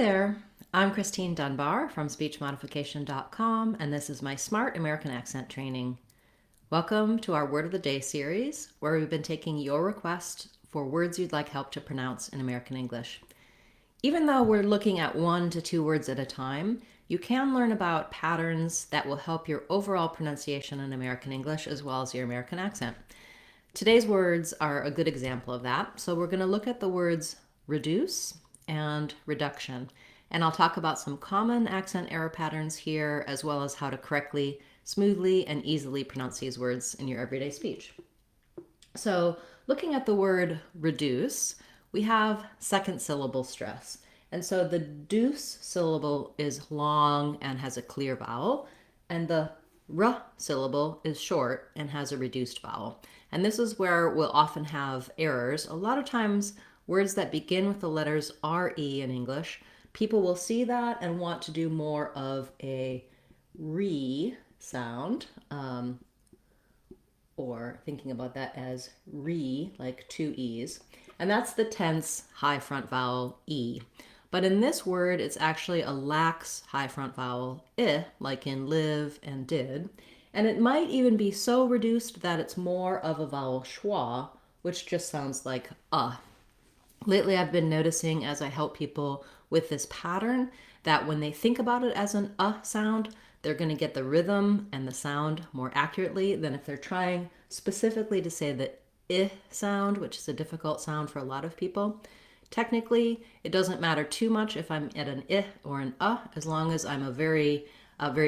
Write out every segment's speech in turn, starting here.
There, I'm Christine Dunbar from SpeechModification.com, and this is my Smart American Accent Training. Welcome to our Word of the Day series, where we've been taking your requests for words you'd like help to pronounce in American English. Even though we're looking at 1 to 2 words at a time, you can learn about patterns that will help your overall pronunciation in American English as well as your American accent. Today's words are a good example of that, so we're going to look at the words reduce and reduction. And I'll talk about some common accent error patterns here, as well as how to correctly, smoothly, and easily pronounce these words in your everyday speech. So looking at the word reduce, we have second syllable stress. And so the deuce syllable is long and has a clear vowel, and the r syllable is short and has a reduced vowel. And this is where we'll often have errors. A lot of times, words that begin with the letters RE in English, people will see that and want to do more of a re sound, or thinking about that as re, like 2 E's. And that's the tense high front vowel E. But in this word, it's actually a lax high front vowel I, like in live and did. And it might even be so reduced that it's more of a vowel schwa, which just sounds like Lately, I've been noticing as I help people with this pattern that when they think about it as an sound, they're going to get the rhythm and the sound more accurately than if they're trying specifically to say the I sound, which is a difficult sound for a lot of people. Technically, it doesn't matter too much if I'm at an I or an as long as I'm very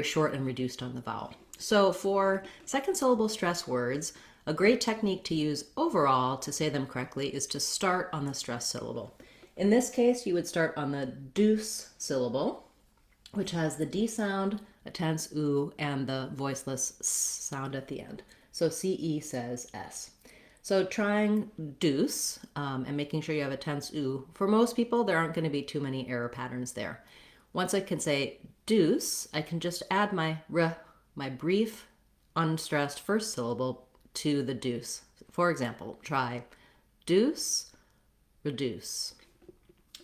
short and reduced on the vowel. So for second syllable stress words, a great technique to use overall to say them correctly is to start on the stress syllable. In this case, you would start on the deuce syllable, which has the D sound, a tense oo, and the voiceless s sound at the end. So CE says S. So trying deuce and making sure you have a tense oo, for most people, there aren't going to be too many error patterns there. Once I can say deuce, I can just add my r, my brief, unstressed first syllable to the deuce. For example, try deuce, reduce.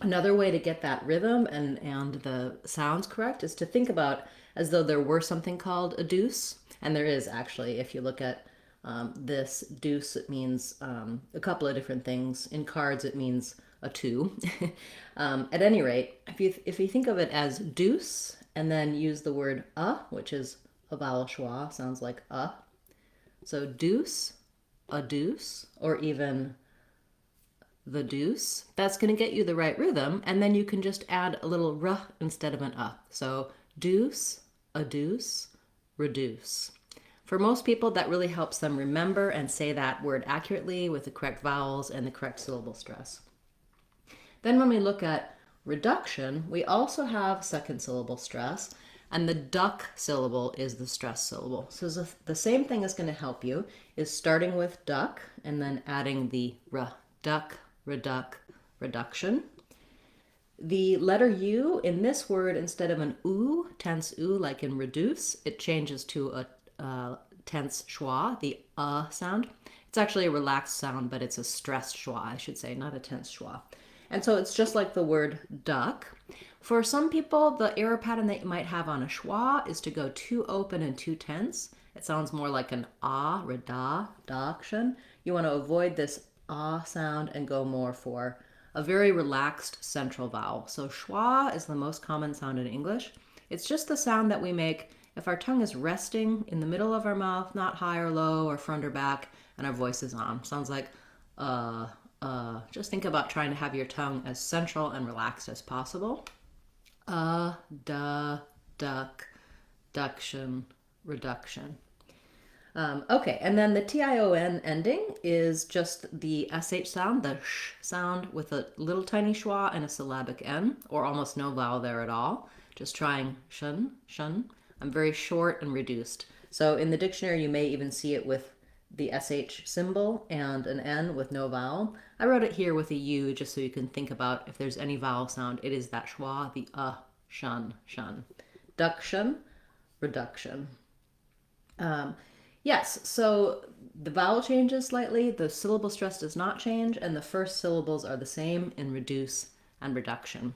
Another way to get that rhythm and the sounds correct is to think about as though there were something called a deuce. And there is actually, if you look at this deuce, it means a couple of different things. In cards, it means a 2. At any rate, if you think of it as deuce and then use the word which is a vowel schwa, sounds like So deuce, a deuce, or even the deuce, that's going to get you the right rhythm, and then you can just add a little r instead of an So deuce, a deuce, reduce. For most people, that really helps them remember and say that word accurately with the correct vowels and the correct syllable stress. Then when we look at reduction, we also have second syllable stress, and the duck syllable is the stress syllable. So the same thing is going to help you is starting with duck and then adding the r, duck, reduc, reduction. The letter U in this word, instead of an oo, tense oo, like in reduce, it changes to a tense schwa, the sound. It's actually a relaxed sound, but it's a stressed schwa, I should say, not a tense schwa. And so it's just like the word duck. For some people, the error pattern that you might have on a schwa is to go too open and too tense. It sounds more like an reduction. You want to avoid this sound and go more for a very relaxed central vowel. So schwa is the most common sound in English. It's just the sound that we make if our tongue is resting in the middle of our mouth, not high or low or front or back, and our voice is on. Sounds like just think about trying to have your tongue as central and relaxed as possible. Duck, duction, reduction. Okay, and then the tion ending is just the sh sound, the sh sound with a little tiny schwa and a syllabic n, or almost no vowel there at all. Just trying shun, shun. I'm very short and reduced. So in the dictionary, you may even see it with the sh symbol and an n with no vowel. I wrote it here with a u just so you can think about if there's any vowel sound, it is that schwa, the shun, shun. Duction, reduction. Yes, so the vowel changes slightly, the syllable stress does not change, and the first syllables are the same in reduce and reduction.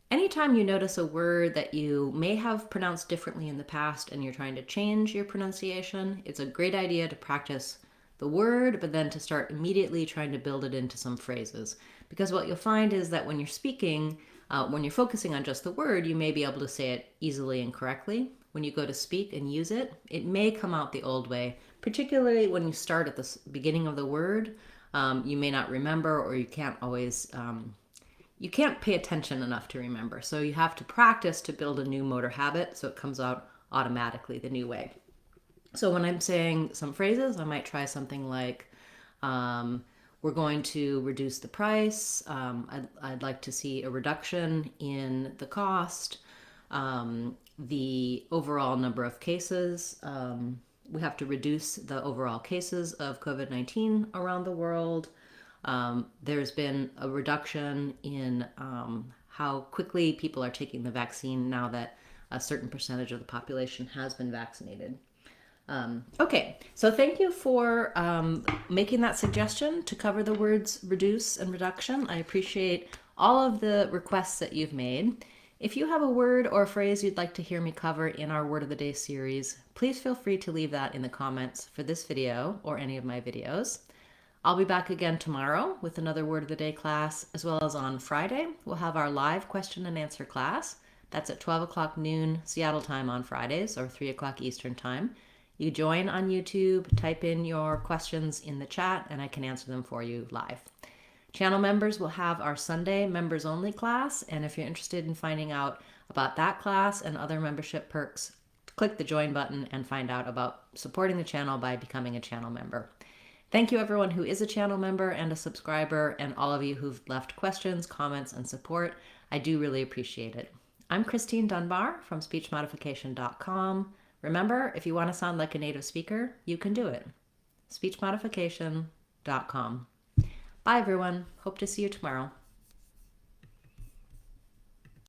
Anytime you notice a word that you may have pronounced differently in the past and you're trying to change your pronunciation, it's a great idea to practice the word, but then to start immediately trying to build it into some phrases. Because what you'll find is that when you're speaking, when you're focusing on just the word, you may be able to say it easily and correctly. When you go to speak and use it, it may come out the old way, particularly when you start at the beginning of the word. You may not remember, or you can't always you can't pay attention enough to remember. So you have to practice to build a new motor habit so it comes out automatically the new way. So when I'm saying some phrases, I might try something like, we're going to reduce the price. I'd like to see a reduction in the cost, the overall number of cases. We have to reduce the overall cases of COVID-19 around the world. There's been a reduction in how quickly people are taking the vaccine now that a certain percentage of the population has been vaccinated. Okay, so thank you for making that suggestion to cover the words reduce and reduction. I appreciate all of the requests that you've made. If you have a word or a phrase you'd like to hear me cover in our Word of the Day series, please feel free to leave that in the comments for this video or any of my videos. I'll be back again tomorrow with another Word of the Day class, as well as on Friday, we'll have our live question and answer class. That's at 12 o'clock noon Seattle time on Fridays, or 3 o'clock Eastern time. You join on YouTube, type in your questions in the chat, and I can answer them for you live. Channel members will have our Sunday members only class, and if you're interested in finding out about that class and other membership perks, click the join button and find out about supporting the channel by becoming a channel member. Thank you everyone who is a channel member and a subscriber, and all of you who've left questions, comments, and support. I do really appreciate it. I'm Christine Dunbar from speechmodification.com. Remember, if you want to sound like a native speaker, you can do it. speechmodification.com. Bye everyone. Hope to see you tomorrow.